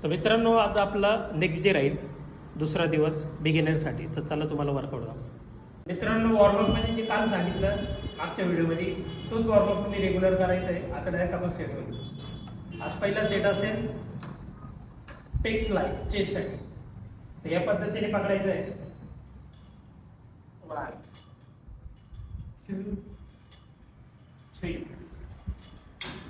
तर मित्रांनो, आज आपला नेक्स्ट डे राहील, दुसरा दिवस बिगिनरसाठी. तर चला तुम्हाला वर्कआउट दाखवतो. मित्रांनो, वॉर्मअपमध्ये जे काल सांगितलं मागच्या व्हिडिओमध्ये, तोच वॉर्मअप तुम्ही रेग्युलर करायचा आहे. आता डायरेक्ट आपण सेट करू. आज पहिला सेट असेल पेक फ्लाय चेस्टसाठी. तर या पद्धतीने पकडायचं आहे. 1 2 3.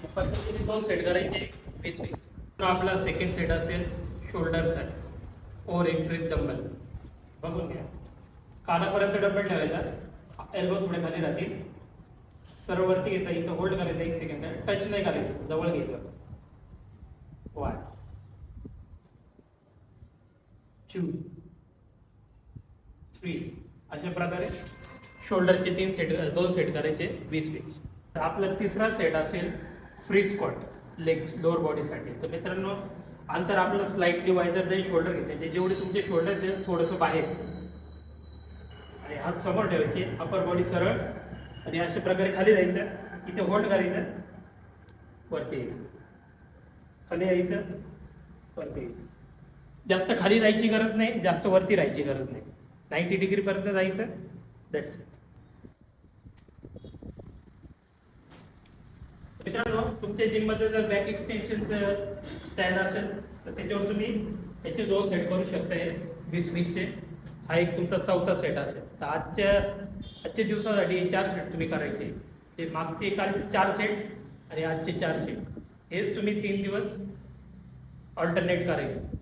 या पद्धतीने 2 सेट करायचे 20-20. आपला सेकंड सेट असेल शोल्डरचा ओव्हर एंट्री डंबल. बघून घ्या. कानापर्यंत डंबल ठेवायचा, एल्बो थोडे खाली राहतील. सरळ वरती घेता, इथं होल्ड करायचं 1 सेकंड, टच नाही करायचं, जवळ घ्यायचं. 1 2 3. अशा प्रकारे शोल्डरचे 2 सेट करायचे 20-20. तर आपला तिसरा सेट असेल फ्री स्क्वॉट लेग्स लोअर बॉडीसाठी. तर मित्रांनो, अंतर आपलं स्लाइटली वायदर जाईल. शोल्डर घेते जेवढे तुमचे शोल्डर ते थोडंसं बाहेर आणि हात समोर ठेवायचे, अपर बॉडी सरळ आणि अशा प्रकारे खाली जायचं. इथे होल्ड करायचं, वरती यायचं, खाली यायचं, वरती यायचं. जास्त खाली जायची गरज नाही, जास्त वरती राहायची गरज नाही. 90 डिग्रीपर्यंत जायचं. That's it. मित्रांनो, तुमच्या जिममध्ये जर बॅक एक्सटेन्शनचं स्टँड असेल तर त्याच्यावर तुम्ही याचे 2 सेट करू शकता 20-20चे. हा एक तुमचा चौथा सेट असेल. तर आजच्या दिवसासाठी 4 सेट तुम्ही करायचे. ते मागचे काल 4 सेट आणि आजचे 4 सेट, हेच तुम्ही 3 दिवस ऑल्टरनेट करायचं.